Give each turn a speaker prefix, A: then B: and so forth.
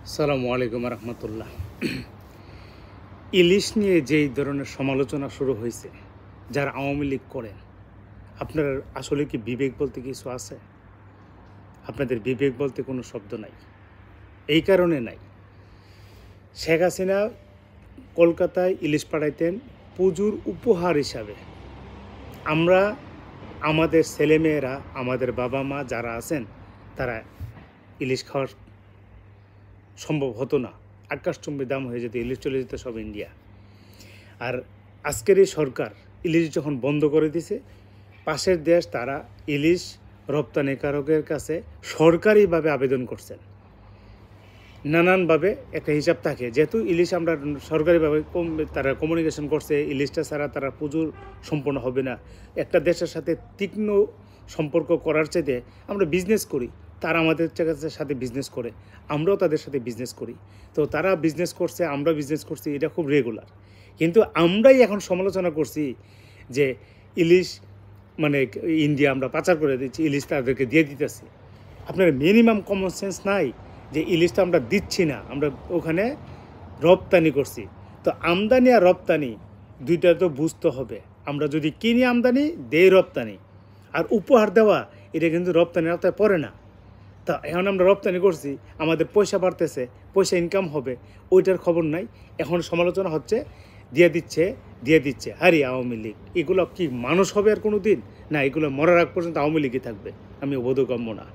A: আসসালামু আলাইকুম রহমতুল্লাহ। ইলিশ নিয়ে যেই ধরনের সমালোচনা শুরু হয়েছে, যারা আওয়ামী লীগ করেন, আপনার আসলে কি বিবেক বলতে কিছু আছে? আপনাদের বিবেক বলতে কোনো শব্দ নাই। এই কারণে নাই, শেখ হাসিনা কলকাতায় ইলিশ পাঠাইতেন পুজোর উপহার হিসাবে। আমরা, আমাদের ছেলেমেয়েরা, আমাদের বাবা মা যারা আছেন, তারা ইলিশ খাওয়ার সম্ভব হতো না। আকাশচুম্বী দাম হয়ে যেত, ইলিশ চলে যেত সব ইন্ডিয়া। আর আজকের এই সরকার ইলিশ যখন বন্ধ করে দিছে, পাশের দেশ তারা ইলিশ রপ্তানিকারকের কাছে সরকারিভাবে আবেদন করছেন। নানানভাবে একটা হিসাব থাকে, যেহেতু ইলিশ আমরা সরকারিভাবে তারা কমিউনিকেশন করছে, ইলিশটা ছাড়া তারা পুজোর সম্পন্ন হবে না। একটা দেশের সাথে তীক্ষ্ণ সম্পর্ক করার চাইতে আমরা বিজনেস করি, তারা আমাদের সাথে বিজনেস করে, আমরাও তাদের সাথে বিজনেস করি। তো তারা বিজনেস করছে, আমরা বিজনেস করছি, এটা খুব রেগুলার। কিন্তু আমরাই এখন সমালোচনা করছি যে ইলিশ মানে ইন্ডিয়া আমরা পাচার করে দিচ্ছি, ইলিশ তাদেরকে দিয়ে দিতেছি। আপনার মিনিমাম কমন সেন্স নাই যে ইলিশটা আমরা দিচ্ছি না, আমরা ওখানে রপ্তানি করছি। তো আমদানি আর রপ্তানি দুইটা তো বুঝতে হবে। আমরা যদি কিনি আমদানি, দেই রপ্তানি, আর উপহার দেওয়া এটা কিন্তু রপ্তানির আওতায় পড়ে না। তা এখন আমরা রপ্তানি করছি, আমাদের পয়সা বাড়তেছে, পয়সা ইনকাম হবে, ওইটার খবর নাই। এখন সমালোচনা হচ্ছে দিয়ে দিচ্ছে হারি আওয়ামী লীগ। এগুলো কি মানুষ হবে আর কোনো দিন? না, এগুলো মরার আগ পর্যন্ত আওয়ামী লীগই থাকবে। আমি বোধগম্য না।